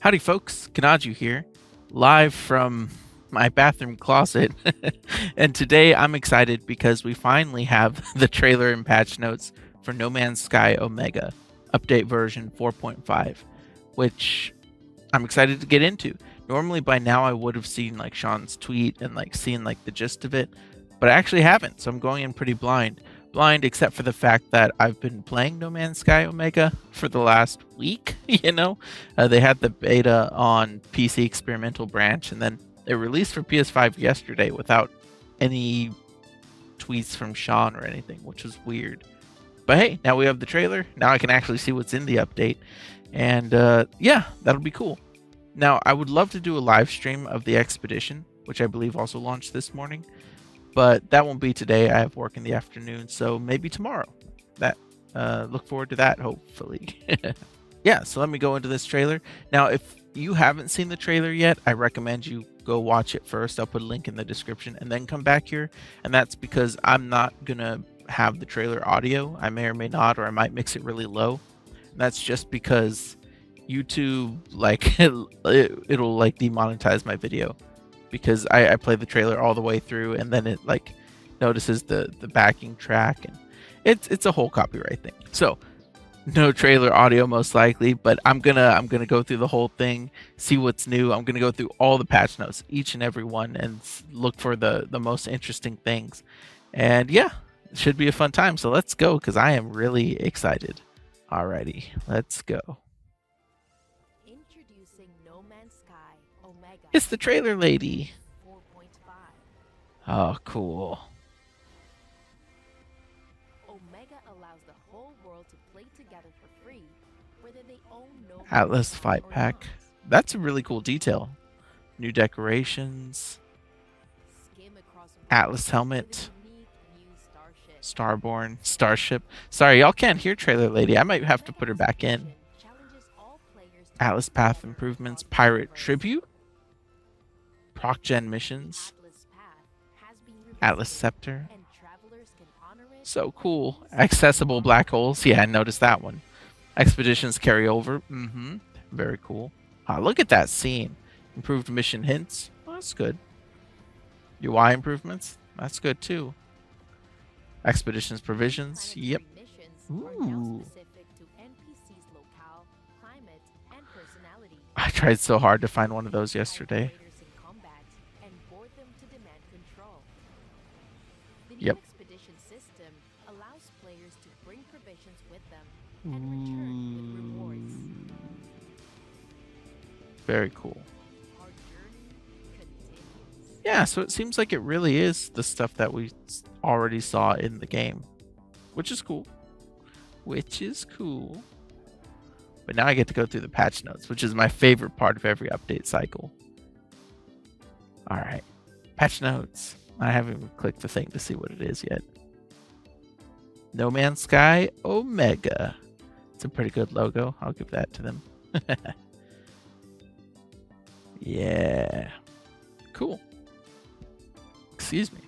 Howdy, folks. Kanaju here, live from my bathroom closet. And today I'm excited because we finally have the trailer and patch notes for No Man's Sky Omega, update version 4.5, which I'm excited to get into. Normally by now I would have seen like Sean's tweet and like seen like the gist of it, but I actually haven't, so I'm going in pretty blind. Blind except for the fact that I've been playing No Man's Sky Omega for the last week, They had the beta on PC experimental branch and then it released for PS5 yesterday without any tweets from Sean or anything, which was weird. But hey, now we have the trailer. Now I can actually see what's in the update. And yeah, that'll be cool. Now, I would love to do a live stream of the expedition, which I believe also launched this morning, but that won't be today. I have work in the afternoon, so maybe tomorrow. That look forward to that, hopefully. Yeah, so let me go into this trailer. Now, if you haven't seen the trailer yet, I recommend you go watch it first. I'll put a link in the description and then come back here. And that's because I'm not gonna have the trailer audio. I may or may not, or I might mix it really low. And that's just because YouTube, like, it'll like demonetize my video because I play the trailer all the way through and then it like notices the backing track and it's a whole copyright thing. So no trailer audio most likely, but I'm gonna go through the whole thing, see what's new. I'm gonna go through all the patch notes, each and every one, and look for the most interesting things. And yeah, it should be a fun time. So let's go because I am really excited. Alrighty, let's go. Introducing No Man's Sky Omega It's the trailer lady. 4.5. Oh, cool. Omega allows the whole world to play together for free, whether they own No Man's Atlas Sky fight or pack. not. That's a really cool detail. New decorations. Skim across Atlas worlds helmet. with a unique new starship. Starborn. Starship. Sorry, y'all can't hear trailer lady. I might have to put her back in. Expedition challenges all players to Atlas work path together improvements. across the Pirate universe. tribute. Proc-gen missions. Atlas Path has been Atlas revisited, scepter. and travelers can honor it So cool. easily. Accessible black holes. Yeah, I noticed that one. Expeditions carry over. Very cool. Ah, look at that scene. Improved mission hints. Oh, that's good. UI improvements. That's good too. Expeditions provisions. Yep. Planetary missions are now Ooh. specific to NPC's locale, climate, and personality. I tried so hard to find one of those Fight yesterday. raiders in combat and board them to demand control. The new Yep. expedition system allows players to bring provisions with them and return with rewards. Very cool. Our journey continues. Yeah, so it seems like it really is the stuff that we already saw in the game, which is cool. Which is cool. But now I get to go through the patch notes, which is my favorite part of every update cycle. All right, patch notes. I haven't even clicked the thing to see what it is yet. No Man's Sky Omega. It's a pretty good logo. I'll give that to them. Yeah. Cool. Excuse me.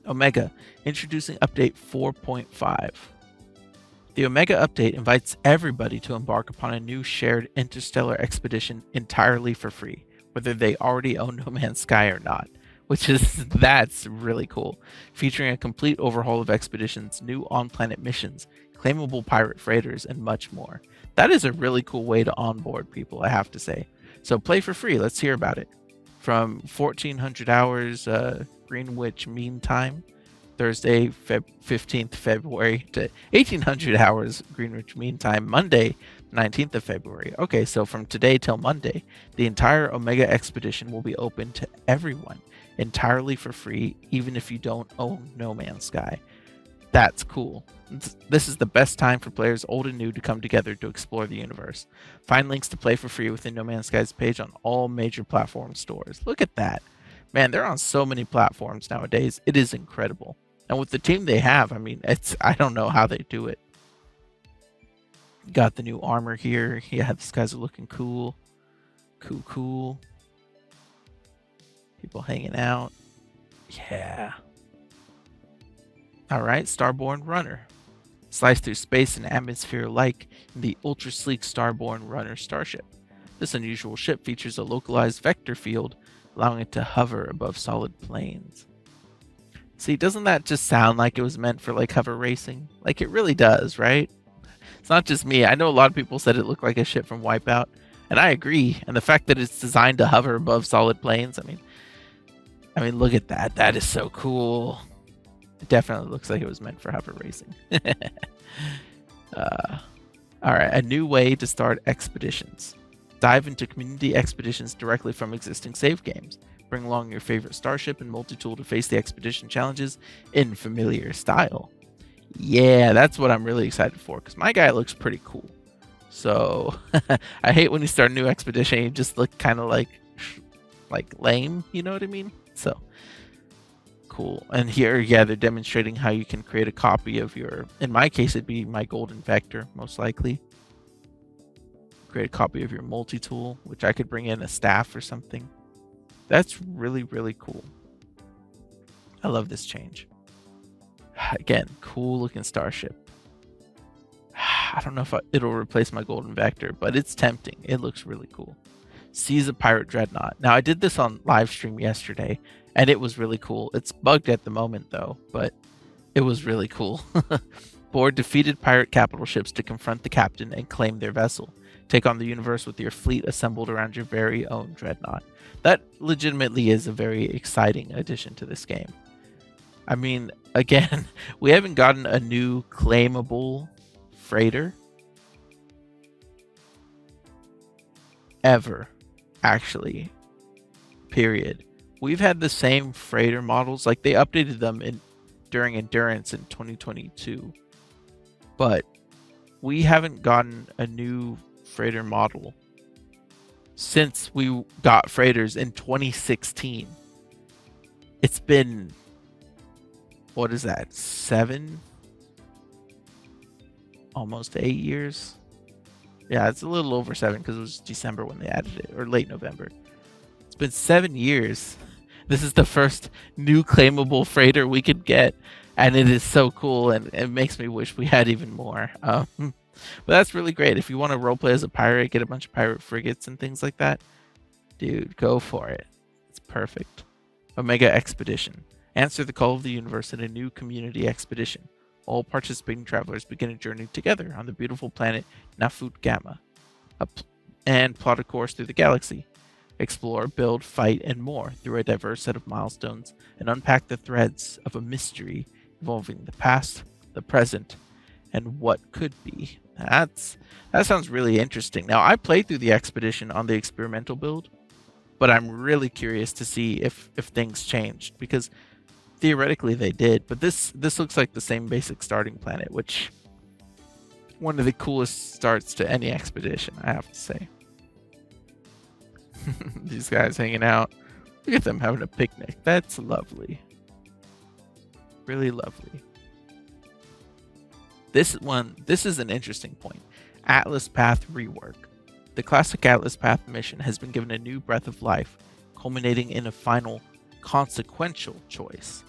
Omega, introducing update 4.5. The Omega update invites everybody to embark upon a new shared interstellar expedition entirely for free, whether they already own No Man's Sky or not, that's really cool. Featuring a complete overhaul of expeditions, new on-planet missions, claimable pirate freighters, and much more. That is a really cool way to onboard people, I have to say. So play for free. Let's hear about it. From 1400 hours Greenwich Mean Time, Thursday, 15th February, to 1800 hours Greenwich Mean Time, Monday, 19th of February. Okay, so from today till Monday, the entire Omega expedition will be open to everyone, entirely for free, even if you don't own No Man's Sky. That's cool. This is the best time for players old and new to come together to explore the universe. Find links to play for free within No Man's Sky's page on all major platform stores. Look at that. Man, they're on so many platforms nowadays. It is incredible. And with the team they have, I mean, I don't know how they do it. Got the new armor here. Yeah, these guys are looking cool. Cool. People hanging out. Yeah. Alright, Starborn Runner. Slice through space and atmosphere alike in the ultra sleek Starborn Runner starship. This unusual ship features a localized vector field, allowing it to hover above solid planes. See, doesn't that just sound like it was meant for like hover racing? Like it really does, right? It's not just me. I know a lot of people said it looked like a ship from Wipeout, and I agree. And the fact that it's designed to hover above solid planes, I mean, look at that. That is so cool. It definitely looks like it was meant for hover racing. All right, a new way to start expeditions. Dive into community expeditions directly from existing save games. Bring along your favorite starship and multi-tool to face the expedition challenges in familiar style. Yeah, that's what I'm really excited for, because my guy looks pretty cool. So I hate when you start a new expedition, you just look kind of like lame, you know what I mean? So cool. And here, yeah, they're demonstrating how you can create a copy of your, in my case, it'd be my golden vector, most likely. Create a copy of your multi-tool, which I could bring in a staff or something. That's really, really cool. I love this change. Again, cool looking starship. I don't know if it'll replace my golden vector, but it's tempting. It looks really cool. Sees a pirate dreadnought. Now, I did this on live stream yesterday, and it was really cool. It's bugged at the moment, though, but it was really cool. Board defeated pirate capital ships to confront the captain and claim their vessel. Take on the universe with your fleet assembled around your very own dreadnought. That legitimately is a very exciting addition to this game. I mean, again, we haven't gotten a new claimable freighter ever, actually, period. We've had the same freighter models, like they updated them during Endurance in 2022, but we haven't gotten a new freighter model since we got freighters in 2016. It's been, what is that, 7, almost 8 years? Yeah, it's a little over 7 because it was December when they added it, or late November. It's been 7 years. This is the first new claimable freighter we could get, and it is so cool, and it makes me wish we had even more. But that's really great. If you want to roleplay as a pirate, get a bunch of pirate frigates and things like that, dude, go for it. It's perfect. Omega Expedition. Answer the call of the universe in a new community expedition. All participating travelers begin a journey together on the beautiful planet Nafut Gamma, and plot a course through the galaxy. Explore, build, fight, and more through a diverse set of milestones, and unpack the threads of a mystery involving the past, the present, and what could be. That sounds really interesting. Now, I played through the expedition on the experimental build, but I'm really curious to see if things changed, because theoretically they did. But this looks like the same basic starting planet, which one of the coolest starts to any expedition, I have to say. These guys hanging out. Look at them having a picnic. That's lovely. Really lovely. This is an interesting point. Atlas Path rework. The classic Atlas Path mission has been given a new breath of life, culminating in a final consequential choice.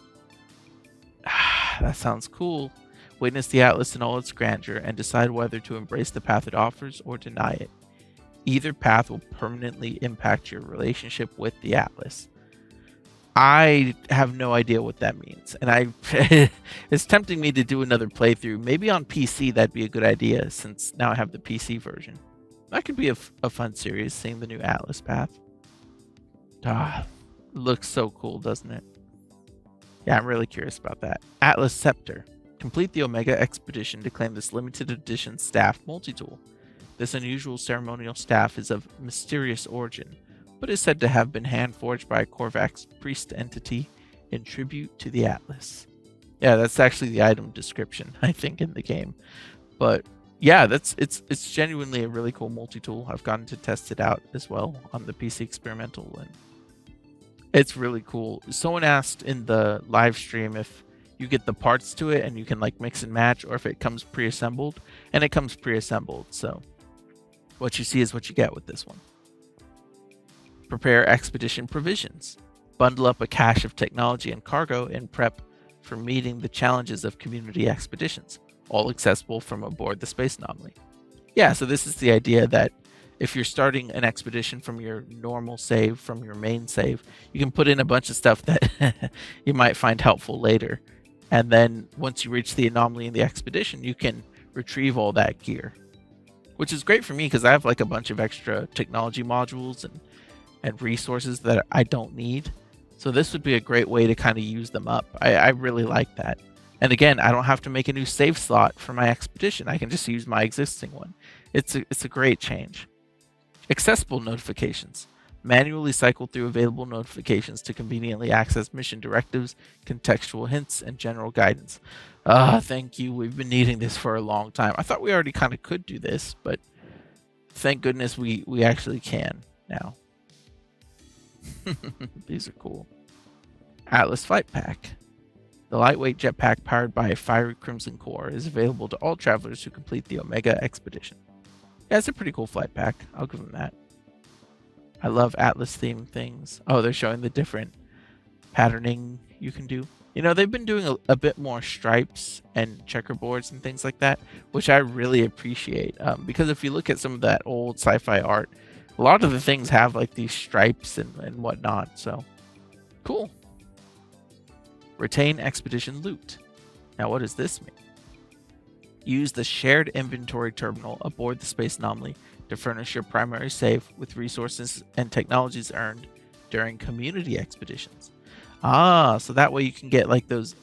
That sounds cool. Witness the Atlas in all its grandeur and decide whether to embrace the path it offers or deny it. Either path will permanently impact your relationship with the Atlas. I have no idea what that means, and it's tempting me to do another playthrough. Maybe on PC that'd be a good idea, since now I have the PC version. That could be a fun series, seeing the new Atlas path. Looks so cool, doesn't it? Yeah, I'm really curious about that. Atlas Scepter. Complete the Omega Expedition to claim this limited edition staff multi-tool. This unusual ceremonial staff is of mysterious origin, but is said to have been hand-forged by a Korvax priest entity in tribute to the Atlas. Yeah, that's actually the item description, I think, in the game. But yeah, it's genuinely a really cool multi-tool. I've gotten to test it out as well on the PC experimental, and it's really cool. Someone asked in the live stream if you get the parts to it and you can like mix and match, or if it comes pre-assembled, and it comes pre-assembled, so what you see is what you get with this one. Prepare expedition provisions. Bundle up a cache of technology and cargo in prep for meeting the challenges of community expeditions, all accessible from aboard the Space Anomaly. Yeah, so this is the idea that if you're starting an expedition from your normal save, from your main save, you can put in a bunch of stuff that you might find helpful later. And then once you reach the anomaly in the expedition, you can retrieve all that gear, which is great for me because I have like a bunch of extra technology modules and resources that I don't need. So this would be a great way to kind of use them up. I really like that. And again, I don't have to make a new save slot for my expedition. I can just use my existing one. It's a great change. Accessible notifications. Manually cycle through available notifications to conveniently access mission directives, contextual hints, and general guidance. Thank you. We've been needing this for a long time. I thought we already kind of could do this, but thank goodness we actually can now. These are cool. Atlas Flight Pack. The lightweight jetpack powered by a fiery crimson core is available to all travelers who complete the Omega expedition. Yeah, it's a pretty cool flight pack. I'll give them that. I love Atlas themed things. Oh, they're showing the different patterning you can do. You know, they've been doing a bit more stripes and checkerboards and things like that, which I really appreciate. Because if you look at some of that old sci-fi art, a lot of the things have like these stripes and whatnot. So cool. Retain expedition loot. Now, what does this mean? Use the shared inventory terminal aboard the Space Anomaly to furnish your primary save with resources and technologies earned during community expeditions. So that way you can get like those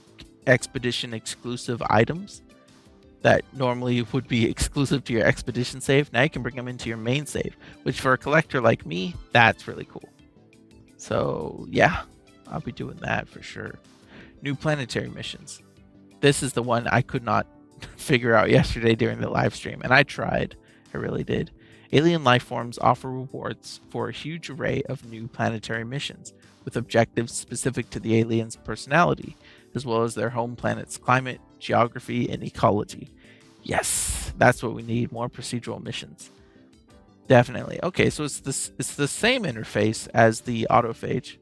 expedition exclusive items that normally would be exclusive to your expedition save. Now you can bring them into your main save, which for a collector like me, that's really cool. So yeah, I'll be doing that for sure. New planetary missions. This is the one I could not figure out yesterday during the live stream, and I tried. I really did. Alien life forms offer rewards for a huge array of new planetary missions, with objectives specific to the aliens' personality, as well as their home planet's climate, geography, and ecology. Yes, that's what we need, more procedural missions. Definitely. Okay, so it's the same interface as the autophage.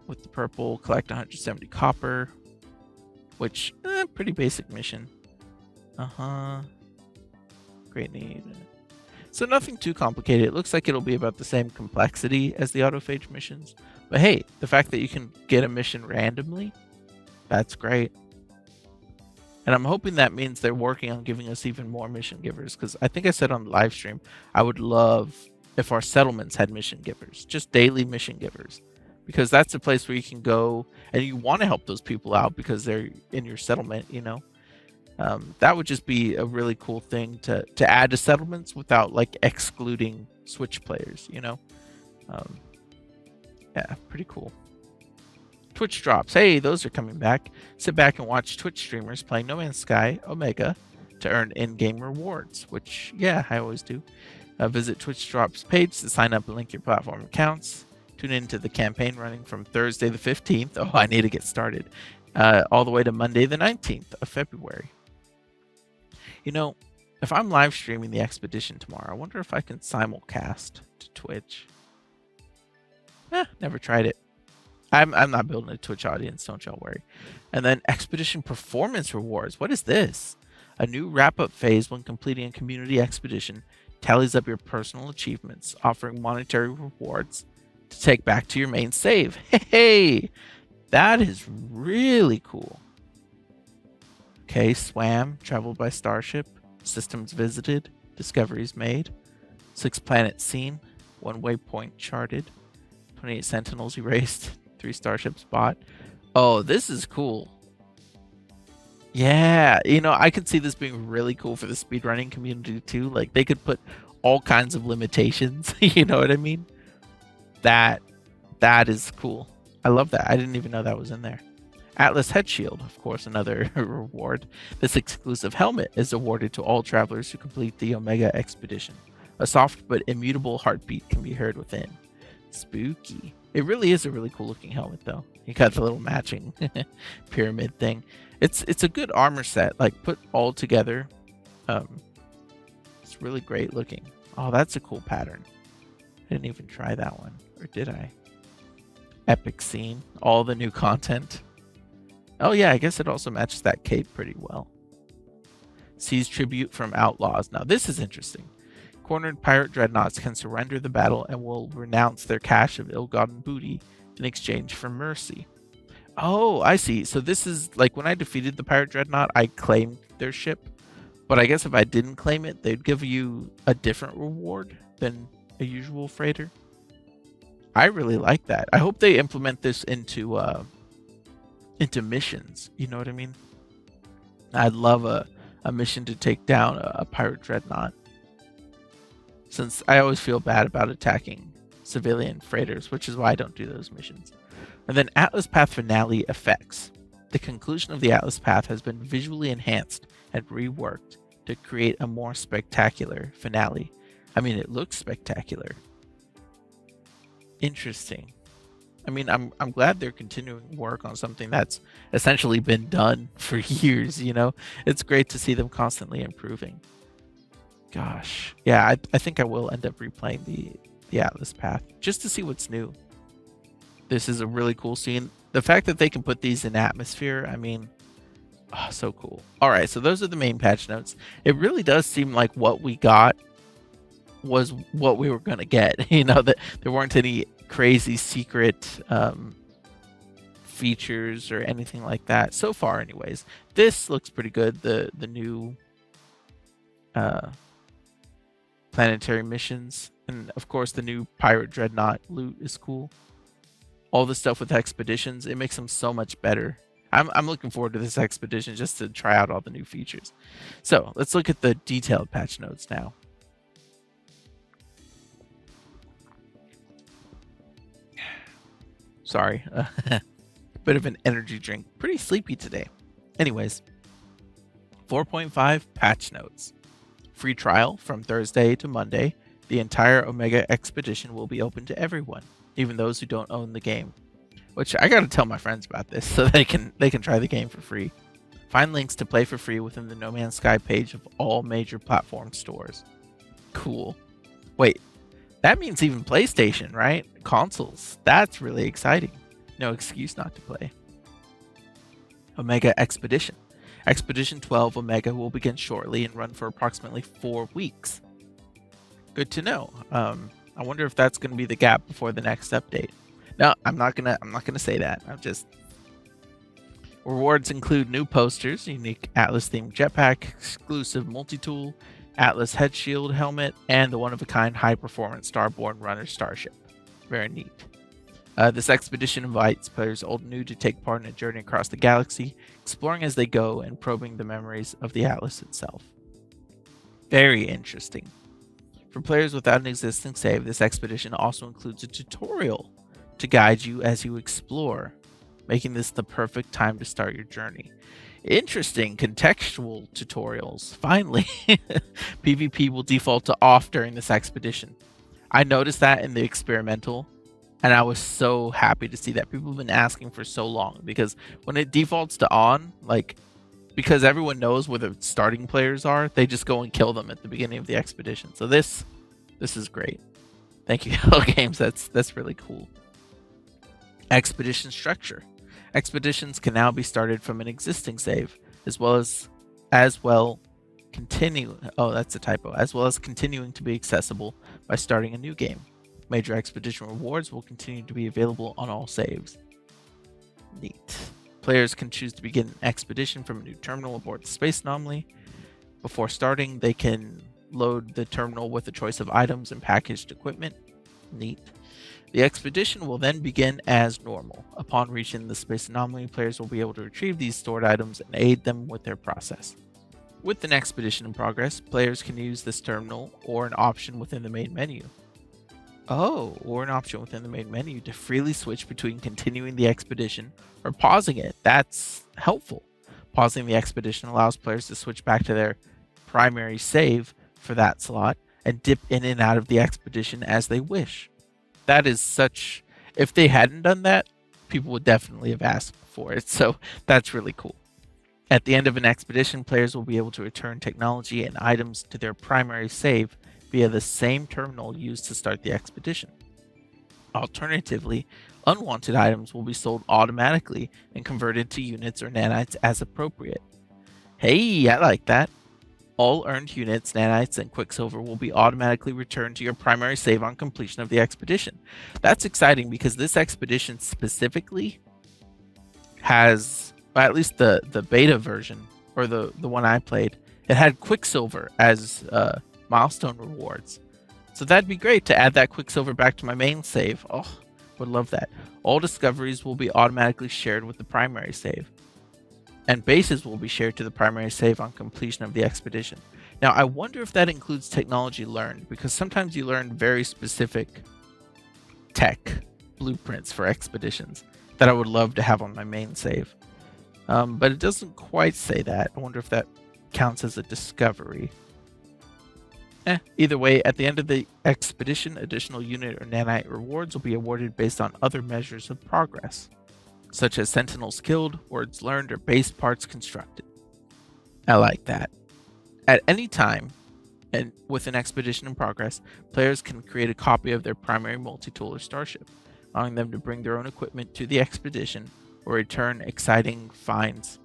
With the purple, collect 170 copper, which, pretty basic mission. Great need. So nothing too complicated. It looks like it'll be about the same complexity as the autophage missions. But hey, the fact that you can get a mission randomly, that's great. And I'm hoping that means they're working on giving us even more mission givers, because I think I said on the live stream, I would love if our settlements had mission givers, just daily mission givers. Because that's a place where you can go and you want to help those people out because they're in your settlement, you know. That would just be a really cool thing to add to settlements without like excluding Switch players, you know. Yeah, pretty cool. Twitch drops. Hey, those are coming back. Sit back and watch Twitch streamers playing No Man's Sky Omega to earn in-game rewards, which, yeah, I always do. Visit Twitch drops page to sign up and link your platform accounts. Tune into the campaign running from Thursday the 15th. Oh, I need to get started. All the way to Monday the 19th of February. You know, if I'm live streaming the expedition tomorrow, I wonder if I can simulcast to Twitch. Never tried it. I'm not building a Twitch audience, don't y'all worry. And then expedition performance rewards. What is this? A new wrap-up phase when completing a community expedition tallies up your personal achievements, offering monetary rewards to take back to your main save. Hey, that is really cool. Okay, swam, traveled by starship, systems visited, discoveries made, 6 planets seen, 1 waypoint charted, 28 sentinels erased, 3 starships bought. Oh, this is cool. Yeah, you know, I could see this being really cool for the speedrunning community too. Like, they could put all kinds of limitations, you know what I mean? That is cool. I love that. I didn't even know that was in there. Atlas Head Shield, of course, another reward. This exclusive helmet is awarded to all travelers who complete the Omega expedition. A soft but immutable heartbeat can be heard within. Spooky. It really is a really cool looking helmet though. You got the little matching pyramid thing. It's a good armor set, like put all together. It's really great looking. Oh, that's a cool pattern. I didn't even try that one, or did I? Epic scene, all the new content. Oh yeah, I guess it also matches that cape pretty well. Sees tribute from outlaws. Now this is interesting. Cornered pirate dreadnoughts can surrender the battle and will renounce their cache of ill-gotten booty in exchange for mercy. Oh, I see. So this is like when I defeated the pirate dreadnought, I claimed their ship. But I guess if I didn't claim it, they'd give you a different reward than a usual freighter. I really like that. I hope they implement this into missions. You know what I mean? I'd love a mission to take down a pirate dreadnought, since I always feel bad about attacking civilian freighters, which is why I don't do those missions. And then Atlas Path finale effects. The conclusion of the Atlas Path has been visually enhanced and reworked to create a more spectacular finale. I mean, it looks spectacular. Interesting. I mean, I'm glad they're continuing work on something that's essentially been done for years, you know? It's great to see them constantly improving. Gosh. Yeah, I think I will end up replaying the Atlas Path just to see what's new. This is a really cool scene. The fact that they can put these in atmosphere, I mean, oh, so cool. All right, so those are the main patch notes. It really does seem like what we got was what we were going to get. You know, that there weren't any crazy secret features or anything like that so far anyways. This looks pretty good. The new planetary missions, and of course the new pirate dreadnought loot is cool. All the stuff with expeditions, it makes them so much better. I'm looking forward to this expedition just to try out all the new features. So let's look at the detailed patch notes now. Sorry, bit of an energy drink. Pretty sleepy today. Anyways, 4.5 patch notes. Free trial from Thursday to Monday. The entire Omega expedition will be open to everyone, even those who don't own the game. Which I gotta tell my friends about this so they can try the game for free. Find links to play for free within the No Man's Sky page of all major platform stores. Cool. Wait, that means even PlayStation, right? Consoles. That's really exciting. No excuse not to play. Omega Expedition. Expedition 12 Omega will begin shortly and run for approximately 4 weeks. Good to know. I wonder if that's going to be the gap before the next update. No, I'm not gonna say that. Rewards include new posters, unique Atlas themed jetpack, exclusive multi-tool, Atlas head shield helmet, and the one-of-a-kind high-performance starborn runner starship. Very neat. This expedition invites players old and new to take part in a journey across the galaxy, exploring as they go and probing the memories of the Atlas itself. Very interesting. For players without an existing save, this expedition also includes a tutorial to guide you as you explore, making this the perfect time to start your journey. Interesting contextual tutorials. Finally, PvP will default to off during this expedition. I noticed that in the experimental, and I was so happy to see that. People have been asking for so long, because when it defaults to on, like, because everyone knows where the starting players are, they just go and kill them at the beginning of the expedition. So this is great. Thank you, Hello Games. That's really cool. Expedition structure. Expeditions can now be started from an existing save, as well as continuing to be accessible by starting a new game. Major expedition rewards will continue to be available on all saves. Neat. Players can choose to begin an expedition from a new terminal aboard the space anomaly. Before starting, they can load the terminal with a choice of items and packaged equipment. Neat. The expedition will then begin as normal. Upon reaching the space anomaly, players will be able to retrieve these stored items and aid them with their process. With an expedition in progress, players can use this terminal or an option within the main menu. To freely switch between continuing the expedition or pausing it. That's helpful. Pausing the expedition allows players to switch back to their primary save for that slot and dip in and out of the expedition as they wish. That is such... If they hadn't done that, people would definitely have asked for it, so that's really cool. At the end of an expedition, players will be able to return technology and items to their primary save via the same terminal used to start the expedition. Alternatively, unwanted items will be sold automatically and converted to units or nanites as appropriate. Hey, I like that. All earned units, nanites, and quicksilver will be automatically returned to your primary save on completion of the expedition. That's exciting because this expedition specifically has, well, at least the beta version, or the one I played, it had quicksilver as milestone rewards. So that'd be great to add that quicksilver back to my main save. Oh, would love that. All discoveries will be automatically shared with the primary save, and bases will be shared to the primary save on completion of the expedition. Now, I wonder if that includes technology learned, because sometimes you learn very specific tech blueprints for expeditions that I would love to have on my main save. But it doesn't quite say that. I wonder if that counts as a discovery. Either way, at the end of the expedition, additional unit or nanite rewards will be awarded based on other measures of progress, such as sentinels killed, words learned, or base parts constructed. I like that. At any time, and with an expedition in progress, players can create a copy of their primary multi-tool or starship, allowing them to bring their own equipment to the expedition or return exciting finds.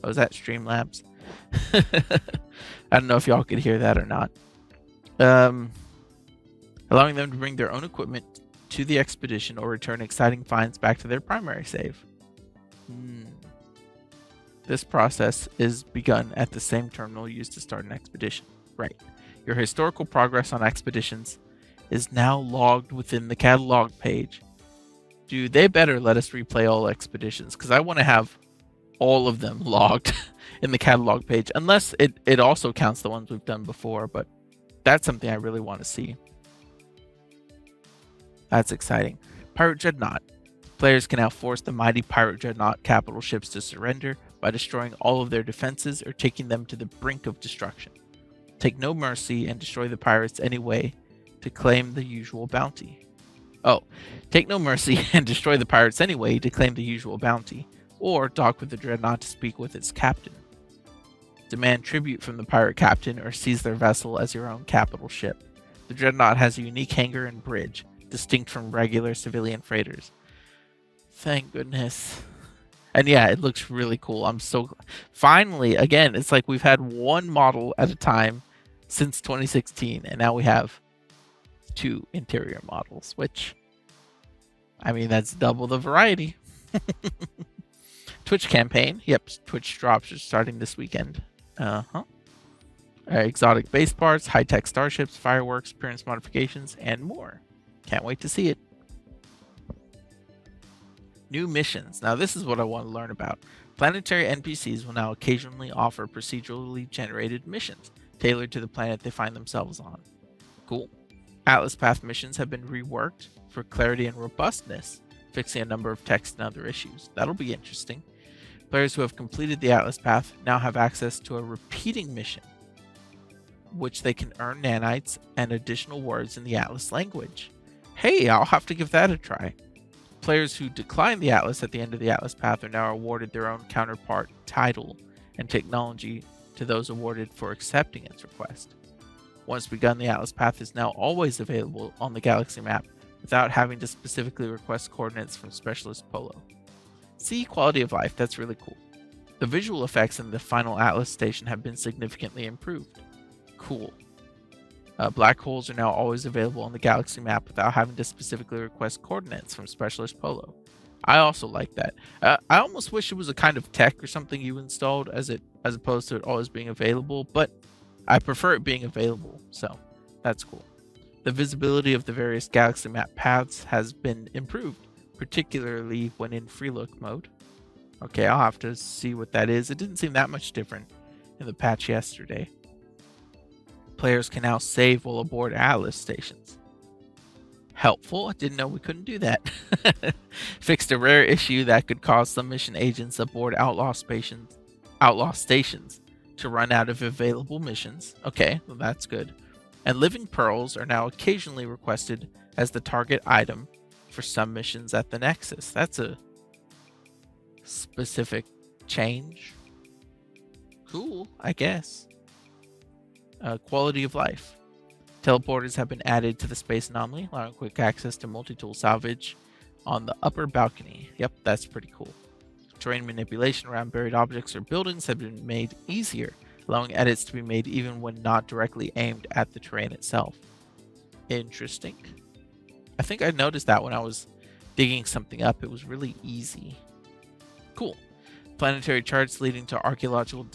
Oh, is that Streamlabs? I don't know if y'all could hear that or not. Allowing them to bring their own equipment to the expedition or return exciting finds back to their primary save. This process is begun at the same terminal used to start an expedition. Right. Your historical progress on expeditions is now logged within the catalog page. Dude, they better let us replay all expeditions, because I want to have all of them logged in the catalog page, unless it also counts the ones we've done before, but that's something I really want to see. That's exciting. Pirate Dreadnaught. Players can now force the mighty Pirate Dreadnaught capital ships to surrender by destroying all of their defenses or taking them to the brink of destruction. Take no mercy and destroy the pirates anyway to claim the usual bounty. Oh, take no mercy and destroy the pirates anyway to claim the usual bounty, or dock with the Dreadnaught to speak with its captain. Demand tribute from the pirate captain or seize their vessel as your own capital ship. The Dreadnaught has a unique hangar and bridge, distinct from regular civilian freighters. Thank goodness. And yeah, it looks really cool. I'm so... Finally, again, it's like we've had one model at a time since 2016, and now we have 2 interior models, which, I mean, that's double the variety. Twitch campaign. Yep, Twitch drops are starting this weekend. Exotic base parts, high-tech starships, fireworks, appearance modifications, and more. Can't wait to see it. New missions. Now this is what I want to learn about. Planetary NPCs will now occasionally offer procedurally generated missions, tailored to the planet they find themselves on. Cool. Atlas Path missions have been reworked for clarity and robustness, fixing a number of text and other issues. That'll be interesting. Players who have completed the Atlas Path now have access to a repeating mission, which they can earn nanites and additional words in the Atlas language. Hey, I'll have to give that a try. Players who decline the Atlas at the end of the Atlas Path are now awarded their own counterpart title and technology to those awarded for accepting its request. Once begun, the Atlas Path is now always available on the galaxy map without having to specifically request coordinates from Specialist Polo. See, quality of life, that's really cool. The visual effects in the final Atlas station have been significantly improved. Cool. Black holes are now always available on the galaxy map without having to specifically request coordinates from Specialist Polo. I also like that. I almost wish it was a kind of tech or something you installed as opposed to it always being available, but I prefer it being available, so that's cool. The visibility of the various galaxy map paths has been improved, particularly when in free look mode. Okay, I'll have to see what that is. It didn't seem that much different in the patch yesterday. Players can now save while aboard Atlas stations. Helpful. I didn't know we couldn't do that. Fixed a rare issue that could cause some mission agents aboard outlaw stations to run out of available missions. Okay, well that's good. And living pearls are now occasionally requested as the target item for some missions at the Nexus. That's a specific change. Cool, I guess. Quality of life. Teleporters have been added to the space anomaly, allowing quick access to multi-tool salvage on the upper balcony. Yep, that's pretty cool. Terrain manipulation around buried objects or buildings have been made easier, allowing edits to be made even when not directly aimed at the terrain itself. Interesting. I think I noticed that when I was digging something up, it was really easy. Cool. Planetary charts leading to archaeological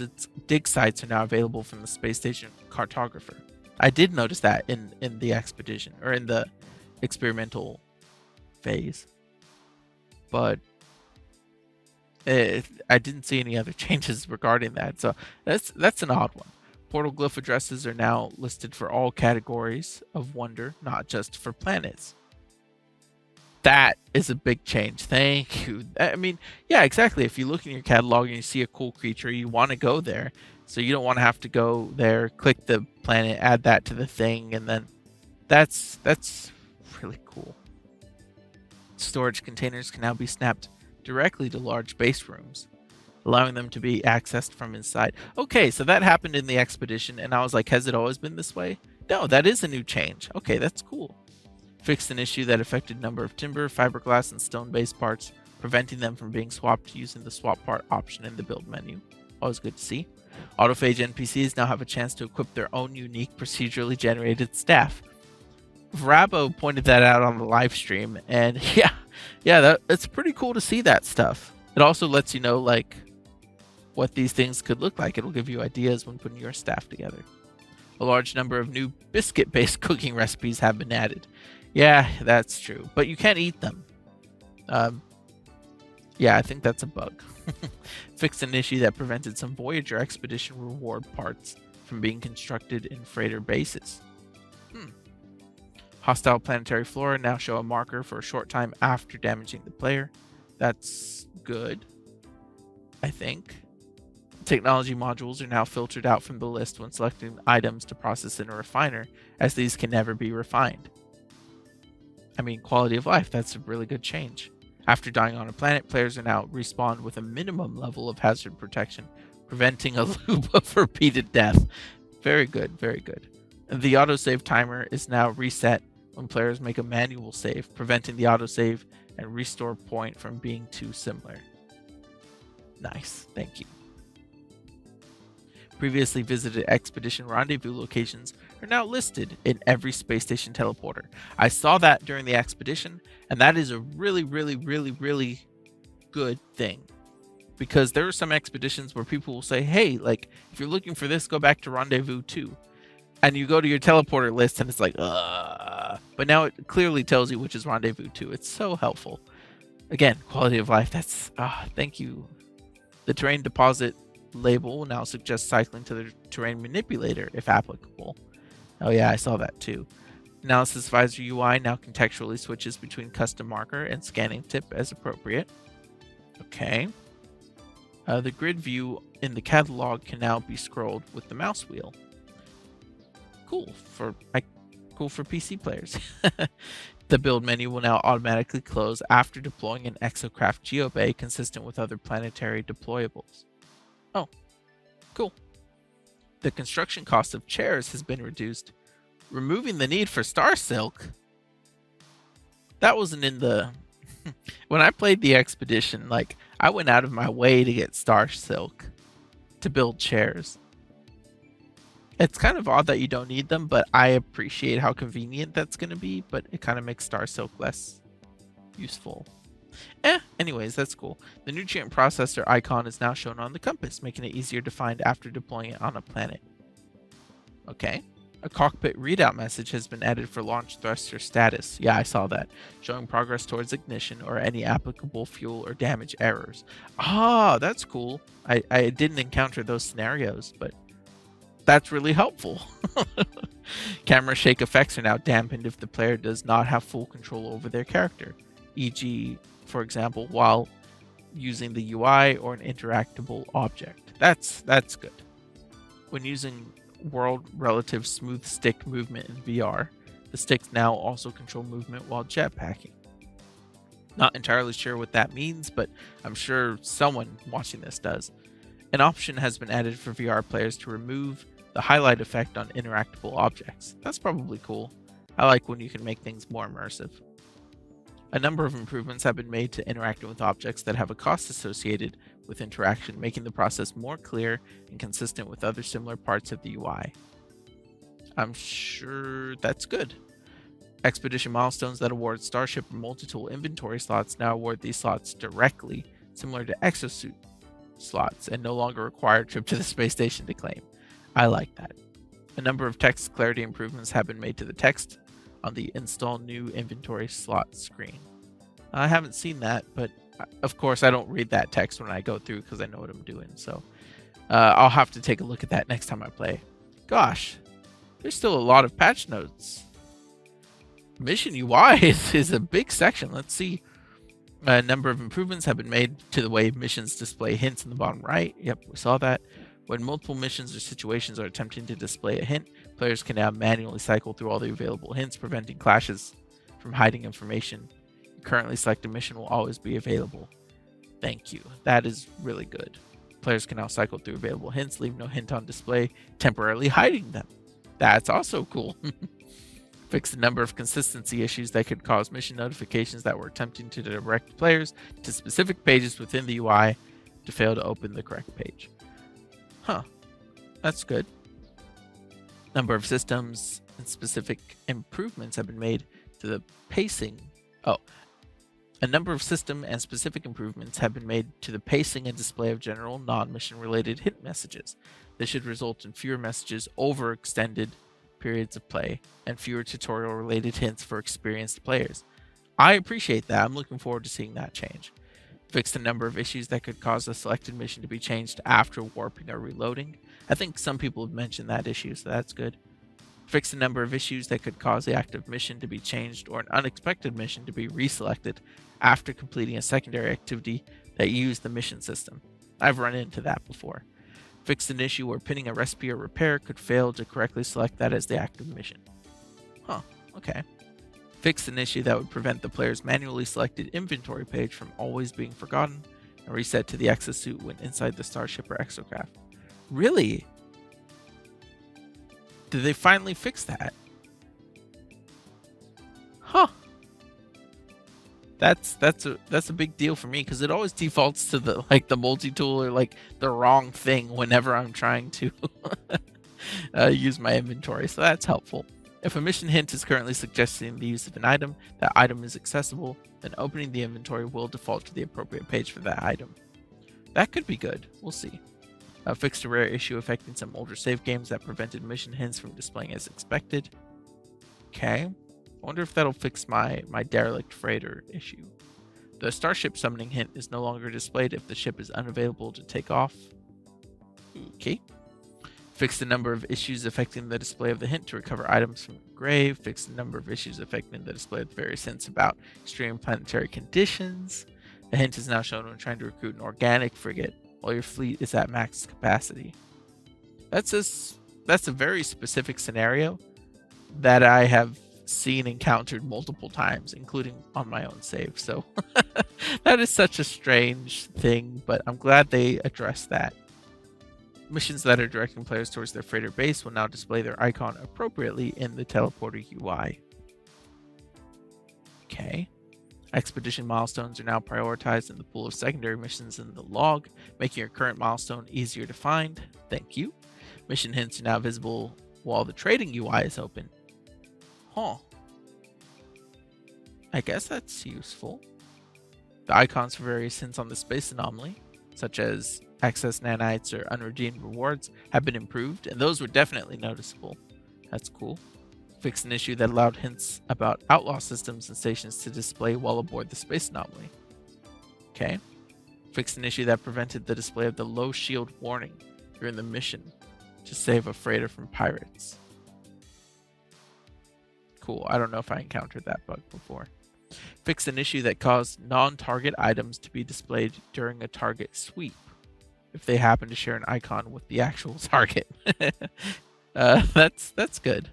dig sites are now available from the space station cartographer. I did notice that in the expedition, or in the experimental phase, but I didn't see any other changes regarding that, so that's an odd one. Portal glyph addresses are now listed for all categories of wonder, not just for planets. That is a big change. Thank you. I mean, yeah, exactly. If you look in your catalog and you see a cool creature, you want to go there. So you don't want to have to go there, click the planet, add that to the thing, and then that's really cool. Storage containers can now be snapped directly to large base rooms, allowing them to be accessed from inside. Okay, so that happened in the expedition, and I was like, has it always been this way? No, that is a new change. Okay, that's cool. Fixed an issue that affected number of timber, fiberglass, and stone-based parts, preventing them from being swapped using the swap part option in the build menu. Always good to see. Autophage NPCs now have a chance to equip their own unique procedurally generated staff. Rabo pointed that out on the live stream, and yeah, it's pretty cool to see that stuff. It also lets you know like what these things could look like. It'll give you ideas when putting your staff together. A large number of new biscuit-based cooking recipes have been added. Yeah, that's true, but you can't eat them. Yeah, I think that's a bug. Fixed an issue that prevented some Voyager expedition reward parts from being constructed in freighter bases. Hostile planetary flora now show a marker for a short time after damaging the player. That's good, I think. Technology modules are now filtered out from the list when selecting items to process in a refiner, as these can never be refined. I mean, quality of life, that's a really good change. After dying on a planet, players are now respawned with a minimum level of hazard protection, preventing a loop of repeated death. Very good, very good. The autosave timer is now reset when players make a manual save, preventing the autosave and restore point from being too similar. Nice, thank you. Previously visited expedition rendezvous locations are now listed in every space station teleporter. I saw that during the expedition, and that is a really, really, really, really good thing. Because there are some expeditions where people will say, hey, like, if you're looking for this, go back to Rendezvous 2. And you go to your teleporter list, and it's like, But now it clearly tells you which is Rendezvous 2. It's so helpful. Again, quality of life, that's, thank you. The terrain deposit label will now suggest cycling to the terrain manipulator if applicable. Oh yeah, I saw that too. Analysis visor UI now contextually switches between custom marker and scanning tip as appropriate. Okay. The grid view in the catalog can now be scrolled with the mouse wheel. Cool for PC players. The build menu will now automatically close after deploying an exocraft geobay consistent with other planetary deployables. Oh, cool. The construction cost of chairs has been reduced, removing the need for star silk. That wasn't in the... When I played the expedition, like, I went out of my way to get star silk to build chairs. It's kind of odd that you don't need them, but I appreciate how convenient that's going to be, but it kind of makes star silk less useful. Anyways, that's cool. The nutrient processor icon is now shown on the compass, making it easier to find after deploying it on a planet. Okay. A cockpit readout message has been added for launch thruster status. Yeah, I saw that. Showing progress towards ignition or any applicable fuel or damage errors. Ah, that's cool. I didn't encounter those scenarios, but that's really helpful. Camera shake effects are now dampened if the player does not have full control over their character, e.g., for example, while using the UI or an interactable object. That's good. When using world relative smooth stick movement in VR, the sticks now also control movement while jetpacking. Not entirely sure what that means, but I'm sure someone watching this does. An option has been added for VR players to remove the highlight effect on interactable objects. That's probably cool. I like when you can make things more immersive. A number of improvements have been made to interacting with objects that have a cost associated with interaction, making the process more clear and consistent with other similar parts of the UI. I'm sure that's good. Expedition milestones that award starship or multi-tool inventory slots now award these slots directly, similar to exosuit slots, and no longer require a trip to the space station to claim. I like that. A number of text clarity improvements have been made to the text on the install new inventory slot screen. I haven't seen that, but of course I don't read that text when I go through because I know what I'm doing. So I'll have to take a look at that next time I play. Gosh, there's still a lot of patch notes. Mission UI is a big section. Let's see. A number of improvements have been made to the way missions display hints in the bottom right. Yep, we saw that. When multiple missions or situations are attempting to display a hint, players can now manually cycle through all the available hints, preventing clashes from hiding information. Your currently selected mission will always be available. Thank you. That is really good. Players can now cycle through available hints, leave no hint on display, temporarily hiding them. That's also cool. Fix the number of consistency issues that could cause mission notifications that were attempting to direct players to specific pages within the UI to fail to open the correct page. Huh, that's good. Number of systems and specific improvements have been made to the pacing. A number of system and specific improvements have been made to the pacing and display of general non-mission related hint messages. This should result in fewer messages over extended periods of play and fewer tutorial related hints for experienced players. I appreciate that. I'm looking forward to seeing that change. Fix the number of issues that could cause a selected mission to be changed after warping or reloading. I think some people have mentioned that issue, so that's good. Fix the number of issues that could cause the active mission to be changed or an unexpected mission to be reselected after completing a secondary activity that used the mission system. I've run into that before. Fix an issue where pinning a recipe or repair could fail to correctly select that as the active mission. Huh, okay. Fix an issue that would prevent the player's manually selected inventory page from always being forgotten and reset to the exosuit when inside the starship or exocraft. Really? Did they finally fix that? Huh. That's a big deal for me because it always defaults to the multi-tool or the wrong thing whenever I'm trying to use my inventory. So that's helpful. If a mission hint is currently suggesting the use of an item, that item is accessible, then opening the inventory will default to the appropriate page for that item. That could be good. We'll see. Fixed a rare issue affecting some older save games that prevented mission hints from displaying as expected. Okay. I wonder if that'll fix my derelict freighter issue. The starship summoning hint is no longer displayed if the ship is unavailable to take off. Okay. Fix the number of issues affecting the display of the hint to recover items from the grave. Fix the number of issues affecting the display of the various hints about extreme planetary conditions. The hint is now shown when trying to recruit an organic frigate while your fleet is at max capacity. That's a very specific scenario that I have seen encountered multiple times, including on my own save. So that is such a strange thing, but I'm glad they addressed that. Missions that are directing players towards their freighter base will now display their icon appropriately in the teleporter UI. Okay. Expedition milestones are now prioritized in the pool of secondary missions in the log, making your current milestone easier to find. Thank you. Mission hints are now visible while the trading UI is open. Huh. I guess that's useful. The icons for various hints on the space anomaly, such as access nanites or unredeemed rewards, have been improved, and those were definitely noticeable. That's cool. Fixed an issue that allowed hints about outlaw systems and stations to display while aboard the space anomaly. Okay. Fixed an issue that prevented the display of the low shield warning during the mission to save a freighter from pirates. Cool. I don't know if I encountered that bug before. Fixed an issue that caused non-target items to be displayed during a target sweep if they happen to share an icon with the actual target. That's good.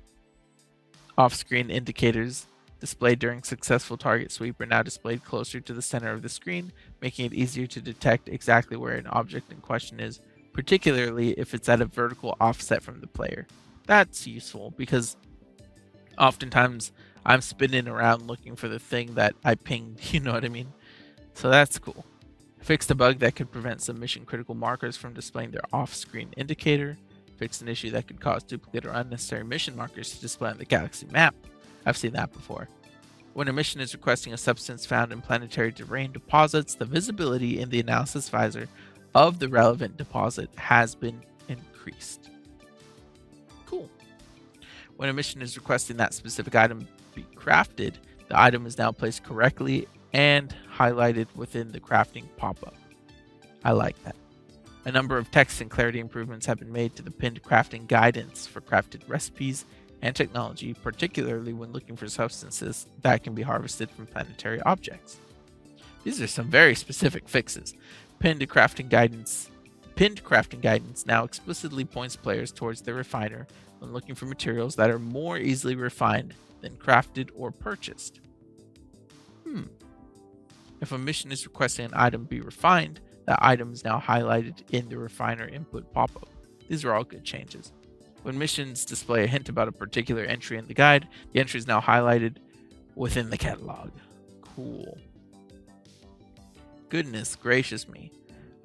Off-screen indicators displayed during successful target sweep are now displayed closer to the center of the screen, making it easier to detect exactly where an object in question is, particularly if it's at a vertical offset from the player. That's useful because oftentimes I'm spinning around looking for the thing that I pinged, you know what I mean? So that's cool. Fixed a bug that could prevent some mission critical markers from displaying their off-screen indicator. Fixed an issue that could cause duplicate or unnecessary mission markers to display on the galaxy map. I've seen that before. When a mission is requesting a substance found in planetary terrain deposits, the visibility in the analysis visor of the relevant deposit has been increased. Cool. When a mission is requesting that specific item be crafted, the item is now placed correctly and highlighted within the crafting pop-up. I like that. A number of text and clarity improvements have been made to the pinned crafting guidance for crafted recipes and technology, particularly when looking for substances that can be harvested from planetary objects. These are some very specific fixes. Pinned crafting guidance now explicitly points players towards the refiner when looking for materials that are more easily refined than crafted or purchased. If a mission is requesting an item be refined, that item is now highlighted in the refiner input pop-up. These are all good changes. When missions display a hint about a particular entry in the guide, the entry is now highlighted within the catalog. Cool. Goodness gracious me.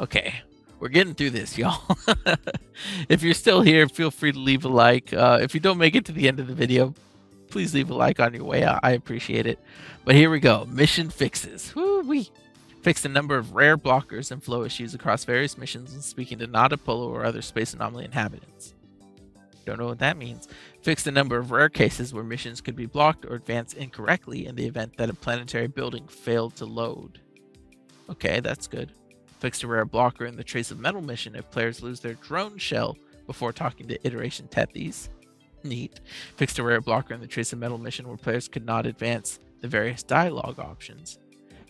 Okay, we're getting through this, y'all. If you're still here, feel free to leave a like. If you don't make it to the end of the video, please leave a like on your way out. I appreciate it. But here we go. Mission fixes. Woo-wee. Fixed a number of rare blockers and flow issues across various missions when speaking to Nada Polo or other space anomaly inhabitants. Don't know what that means. Fixed a number of rare cases where missions could be blocked or advanced incorrectly in the event that a planetary building failed to load. Okay, that's good. Fixed a rare blocker in the Trace of Metal mission if players lose their drone shell before talking to Iteration Tethys. Neat. Fixed a rare blocker in the Trace of Metal mission where players could not advance the various dialogue options.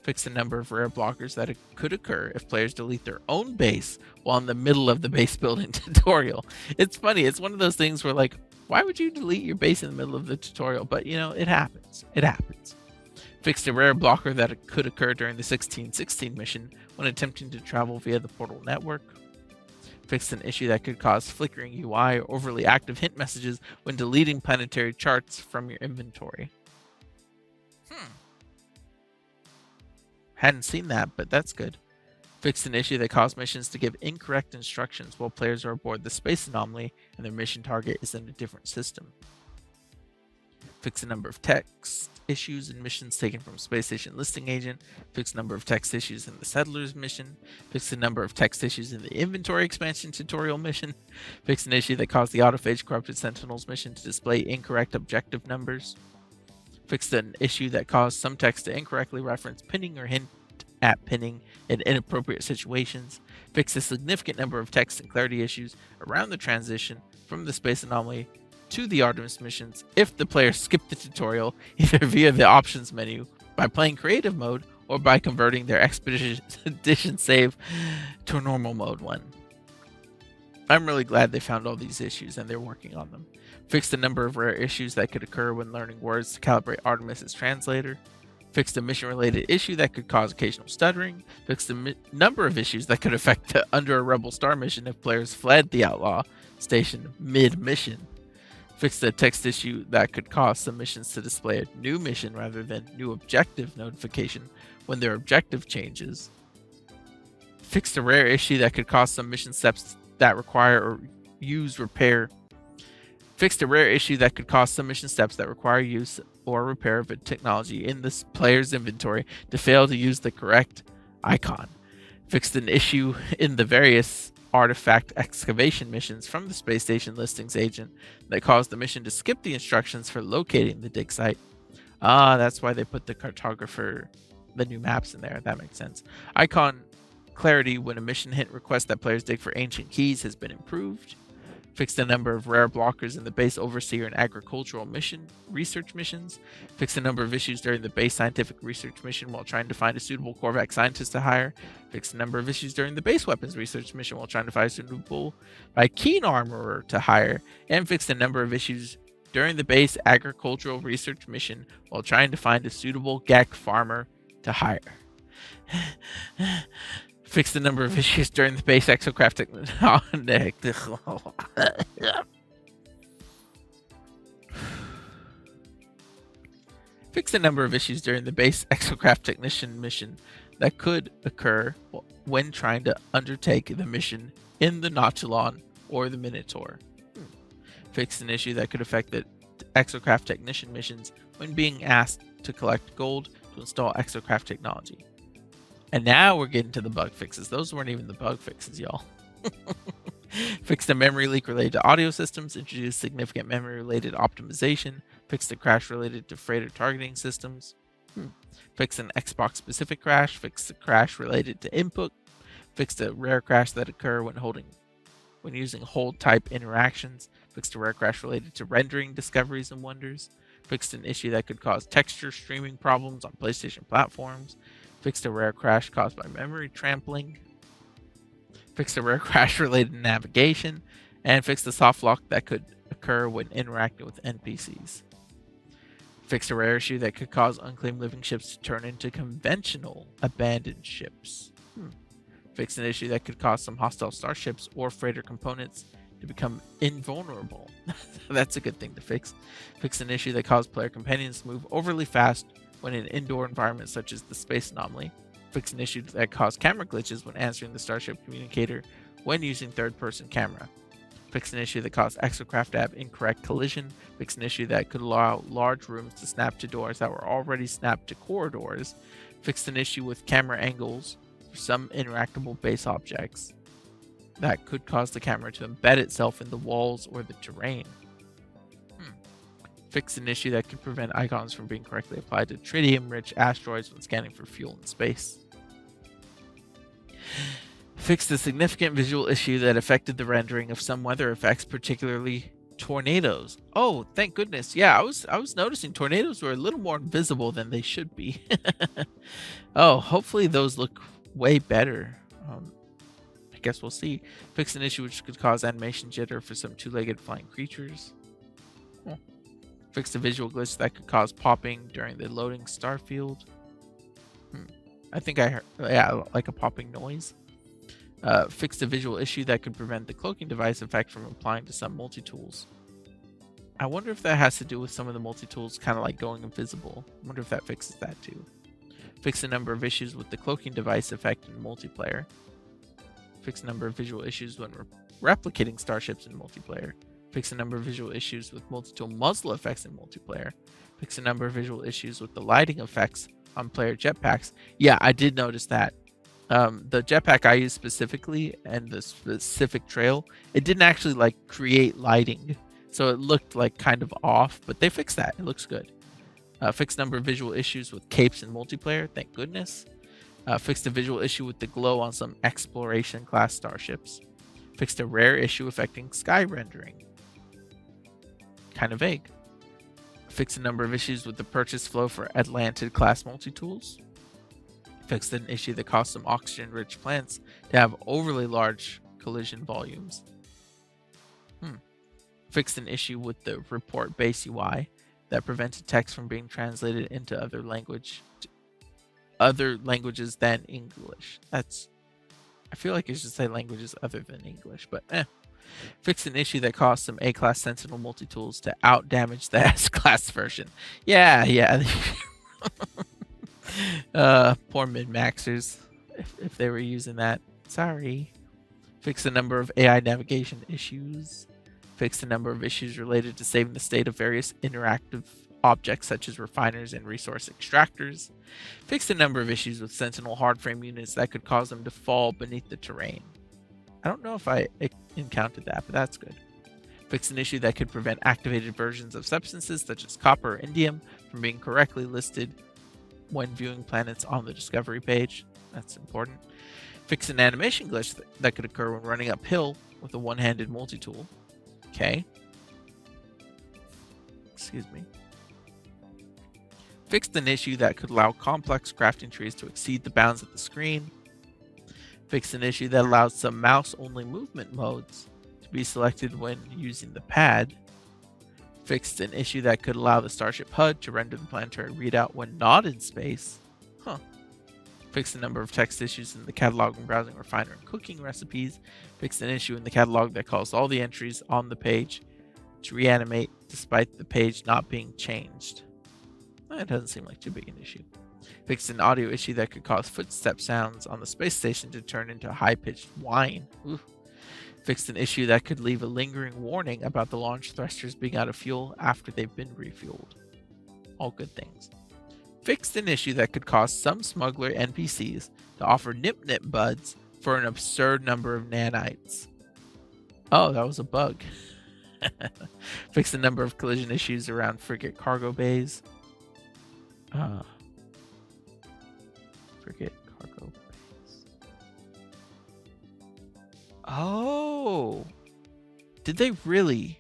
Fixed a number of rare blockers that could occur if players delete their own base while in the middle of the base building tutorial. It's funny, it's one of those things where like, why would you delete your base in the middle of the tutorial? But you know, it happens. It happens. Fixed a rare blocker that could occur during the 1616 mission when attempting to travel via the portal network. Fixed an issue that could cause flickering UI or overly active hint messages when deleting planetary charts from your inventory. Hadn't seen that, but that's good. Fixed an issue that caused missions to give incorrect instructions while players are aboard the space anomaly and their mission target is in a different system. Fixed a number of text issues in missions taken from Space Station Listing Agent. Fixed a number of text issues in the Settlers mission. Fixed a number of text issues in the Inventory Expansion tutorial mission. Fixed an issue that caused the Autophage Corrupted Sentinels mission to display incorrect objective numbers. Fixed an issue that caused some text to incorrectly reference pinning or hint at pinning in inappropriate situations. Fixed a significant number of text and clarity issues around the transition from the Space Anomaly to the Artemis missions if the player skipped the tutorial either via the options menu, by playing creative mode, or by converting their expedition save to a normal mode one. I'm really glad they found all these issues and they're working on them. Fixed a number of rare issues that could occur when learning words to calibrate Artemis' translator. Fixed a mission-related issue that could cause occasional stuttering. Fixed a number of issues that could affect the Under a Rebel Star mission if players fled the Outlaw station mid-mission. Fixed a text issue that could cause some missions to display a new mission rather than new objective notification when their objective changes. Fixed a rare issue that could cause some mission steps that require or use repair. Fixed a rare issue that could cause some mission steps that require use or repair of a technology in this player's inventory to fail to use the correct icon. Fixed an issue in the various artifact excavation missions from the Space Station Listings Agent that caused the mission to skip the instructions for locating the dig site. That's why they put the cartographer, the new maps in there. That makes sense. Icon clarity when a mission hint requests that players dig for ancient keys has been improved. Fixed a number of rare blockers in the base overseer and agricultural mission research missions. Fixed a number of issues during the base scientific research mission while trying to find a suitable Korvax scientist to hire. Fixed a number of issues during the base weapons research mission while trying to find a suitable Keen armorer to hire. And fixed a number of issues during the base agricultural research mission while trying to find a suitable Gek farmer to hire. Fixed a number of issues during the base exocraft Fixed a number of issues during the base exocraft technician mission that could occur when trying to undertake the mission in the Nautilon or the Minotaur. Fixed an issue that could affect the exocraft technician missions when being asked to collect gold to install exocraft technology. And now we're getting to the bug fixes. Those weren't even the bug fixes, y'all. Fixed a memory leak related to audio systems, introduced significant memory related optimization, fixed a crash related to freighter targeting systems, fixed an Xbox specific crash, fixed a crash related to input, fixed a rare crash that occur when using hold type interactions, fixed a rare crash related to rendering discoveries and wonders, fixed an issue that could cause texture streaming problems on PlayStation platforms, fixed a rare crash caused by memory trampling, fixed a rare crash related to navigation, and fixed a soft lock that could occur when interacting with NPCs. Fixed a rare issue that could cause unclaimed living ships to turn into conventional abandoned ships. Fixed an issue that could cause some hostile starships or freighter components to become invulnerable. That's a good thing to fix. Fixed an issue that caused player companions to move overly fast when in indoor environments such as the space anomaly. Fixed an issue that caused camera glitches when answering the starship communicator when using third-person camera. Fixed an issue that caused exocraft to have incorrect collision. Fixed an issue that could allow large rooms to snap to doors that were already snapped to corridors. Fixed an issue with camera angles for some interactable base objects that could cause the camera to embed itself in the walls or the terrain. Fixed an issue that could prevent icons from being correctly applied to tritium-rich asteroids when scanning for fuel in space. Fixed a significant visual issue that affected the rendering of some weather effects, particularly tornadoes. Oh, thank goodness. Yeah, I was noticing tornadoes were a little more visible than they should be. Oh, hopefully those look way better. I guess we'll see. Fixed an issue which could cause animation jitter for some two-legged flying creatures. Fixed a visual glitch that could cause popping during the loading starfield. I think I heard, yeah, like a popping noise. Fixed a visual issue that could prevent the cloaking device effect from applying to some multi-tools. I wonder if that has to do with some of the multi-tools kind of like going invisible. I wonder if that fixes that too. Fixed a number of issues with the cloaking device effect in multiplayer. Fixed a number of visual issues when replicating starships in multiplayer. Fixed a number of visual issues with multi-tool muzzle effects in multiplayer. Fixed a number of visual issues with the lighting effects on player jetpacks. Yeah, I did notice that. The jetpack I used specifically and the specific trail, it didn't actually like create lighting. So it looked like kind of off, but they fixed that. It looks good. Fixed a number of visual issues with capes in multiplayer. Thank goodness. Fixed a visual issue with the glow on some exploration class starships. Fixed a rare issue affecting sky rendering. Kind of vague. Fixed a number of issues with the purchase flow for Atlantid class multi-tools. Fixed an issue that caused some oxygen-rich plants to have overly large collision volumes. Fixed an issue with the report base UI that prevented text from being translated into other languages than English. I feel like it should say languages other than English, but Fixed an issue that caused some A-class Sentinel multi-tools to out-damage the S-class version. Yeah. Poor min-maxers, if they were using that. Sorry. Fixed a number of AI navigation issues. Fixed a number of issues related to saving the state of various interactive objects such as refiners and resource extractors. Fixed a number of issues with Sentinel hardframe units that could cause them to fall beneath the terrain. I don't know if I encountered that, but that's good. Fixed an issue that could prevent activated versions of substances such as copper or indium from being correctly listed when viewing planets on the discovery page. That's important. Fixed an animation glitch that could occur when running uphill with a one-handed multi-tool. Okay. Excuse me. Fixed an issue that could allow complex crafting trees to exceed the bounds of the screen. Fixed an issue that allows some mouse-only movement modes to be selected when using the pad. Fixed an issue that could allow the Starship HUD to render the planetary readout when not in space. Fixed a number of text issues in the catalog when browsing refiner and cooking recipes. Fixed an issue in the catalog that caused all the entries on the page to reanimate despite the page not being changed. It doesn't seem like too big an issue. Fixed an audio issue that could cause footstep sounds on the space station to turn into high-pitched whine. Ooh. Fixed an issue that could leave a lingering warning about the launch thrusters being out of fuel after they've been refueled. All good things. Fixed an issue that could cause some smuggler NPCs to offer nip-nip buds for an absurd number of nanites. Oh, that was a bug. Fixed a number of collision issues around frigate cargo bays. Frigate cargo bays. Oh! Did they really?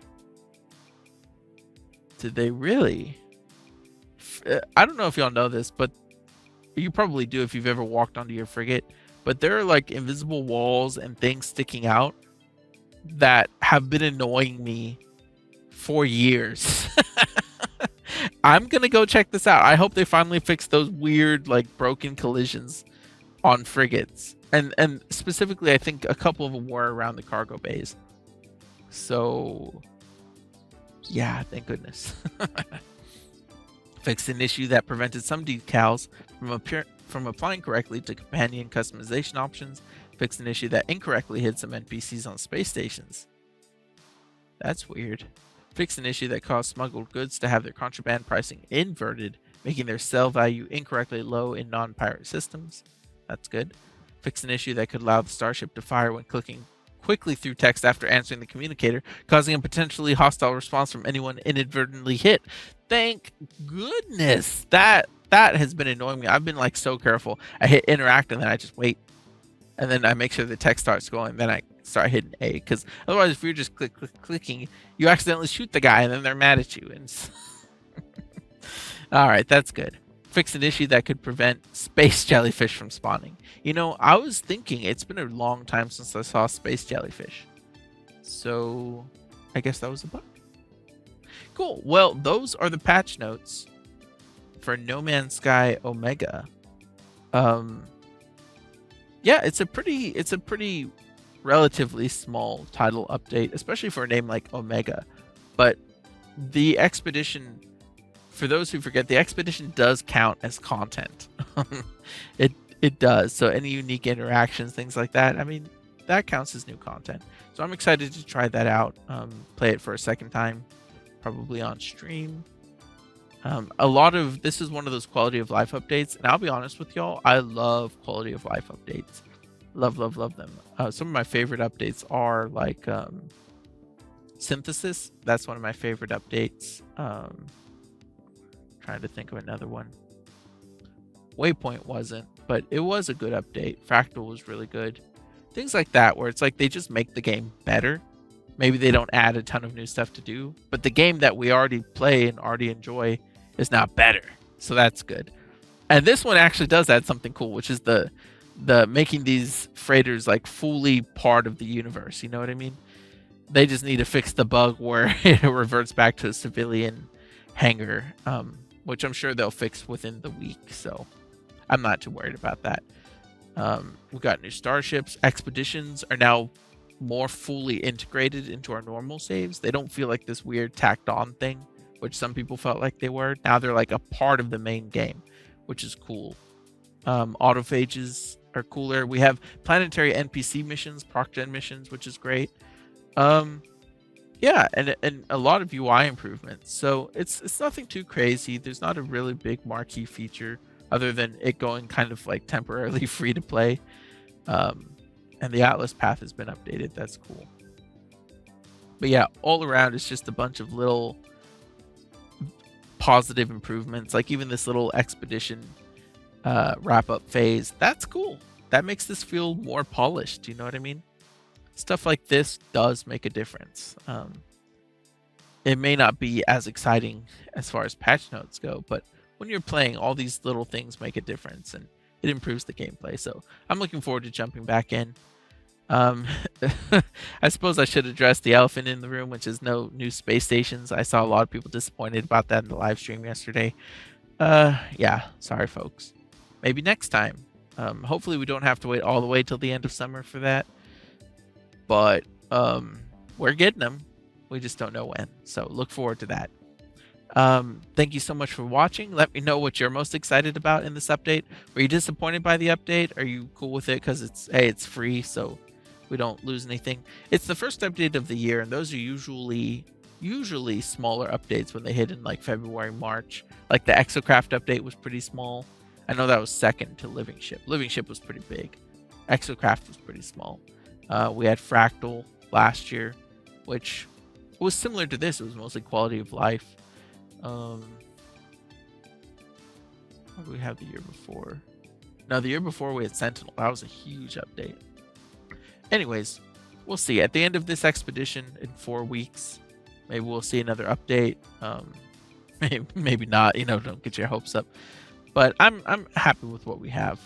I don't know if y'all know this, but you probably do if you've ever walked onto your frigate. But there are like invisible walls and things sticking out that have been annoying me for years. I'm gonna go check this out. I hope they finally fix those weird like broken collisions on frigates. And specifically I think a couple of them were around the cargo bays. So yeah, thank goodness. Fixed an issue that prevented some decals from applying correctly to companion customization options. Fixed an issue that incorrectly hid some NPCs on space stations. That's weird. Fixed an issue that caused smuggled goods to have their contraband pricing inverted, making their sell value incorrectly low in non-pirate systems. That's good. Fixed an issue that could allow the starship to fire when clicking quickly through text after answering the communicator, causing a potentially hostile response from anyone inadvertently hit. Thank goodness. That has been annoying me. I've been like so careful. I hit interact and then I just wait. And then I make sure the text starts going. Then I start hitting A. Because otherwise, if you're just clicking, you accidentally shoot the guy and then they're mad at you. And all right, that's good. Fix an issue that could prevent space jellyfish from spawning. You know, I was thinking it's been a long time since I saw space jellyfish. So I guess that was a bug. Cool. Well, those are the patch notes for No Man's Sky Omega. Yeah, it's a pretty relatively small title update, especially for a name like Omega. But the expedition, for those who forget, the expedition does count as content. It does. So any unique interactions, things like that, I mean, that counts as new content. So I'm excited to try that out, play it for a second time, probably on stream. This is one of those quality of life updates, and I'll be honest with y'all, I love quality of life updates. Love them. Some of my favorite updates are like Synthesis. That's one of my favorite updates. Trying to think of another one. Waypoint wasn't, but it was a good update. Fractal was really good. Things like that, where it's like they just make the game better. Maybe they don't add a ton of new stuff to do, but the game that we already play and already enjoy is now better. So that's good. And this one actually does add something cool, which is the making these freighters like fully part of the universe. You know what I mean? They just need to fix the bug where it reverts back to a civilian hangar, which I'm sure they'll fix within the week. So I'm not too worried about that. We got new starships. Expeditions are now more fully integrated into our normal saves. They don't feel like this weird tacked on thing, which some people felt like they were. Now they're like a part of the main game, which is cool. Autophages are cooler. We have planetary NPC missions, proc-gen missions, which is great. Yeah, and a lot of UI improvements. So it's nothing too crazy. There's not a really big marquee feature other than it going kind of like temporarily free to play. And the Atlas path has been updated. That's cool. But yeah, all around it's just a bunch of little positive improvements. Like even this little expedition wrap up phase. That's cool. That makes this feel more polished. You know what I mean? Stuff like this does make a difference. It may not be as exciting as far as patch notes go, but when you're playing, all these little things make a difference and it improves the gameplay. So I'm looking forward to jumping back in. I suppose I should address the elephant in the room, which is no new space stations. I saw a lot of people disappointed about that in the live stream yesterday. Yeah, sorry folks. Maybe next time. Hopefully we don't have to wait all the way till the end of summer for that. But we're getting them. We just don't know when. So look forward to that. Thank you so much for watching. Let me know what you're most excited about in this update. Were you disappointed by the update? Are you cool with it because it's free, so we don't lose anything? It's the first update of the year, and those are usually smaller updates when they hit in like February, March. Like the Exocraft update was pretty small. I know that was second to Living Ship. Living Ship was pretty big. Exocraft was pretty small. We had Fractal last year, which was similar to this. It was mostly quality of life. What did we have the year before? No, the year before we had Sentinel. That was a huge update. Anyways, we'll see. At the end of this expedition in 4 weeks, maybe we'll see another update. Maybe not. Don't get your hopes up. But I'm happy with what we have.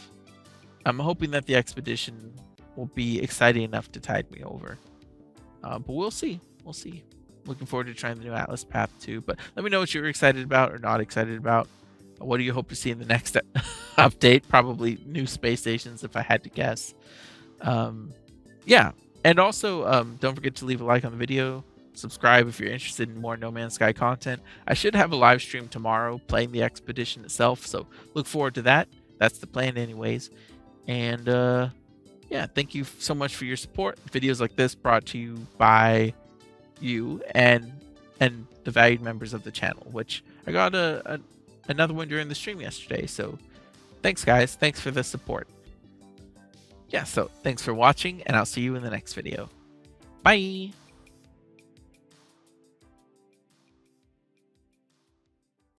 I'm hoping that the expedition will be exciting enough to tide me over. But we'll see. We'll see. Looking forward to trying the new Atlas Path too. But let me know what you're excited about or not excited about. What do you hope to see in the next update? Probably new space stations, if I had to guess. Yeah. And also, don't forget to leave a like on the video. Subscribe if you're interested in more No Man's Sky content. I should have a live stream tomorrow playing the expedition itself, so look forward to that. That's the plan anyways. And yeah, thank you so much for your support. Videos like this brought to you by you and the valued members of the channel, which I got another one during the stream yesterday. So thanks guys. Thanks for the support. Yeah, so thanks for watching, and I'll see you in the next video. Bye!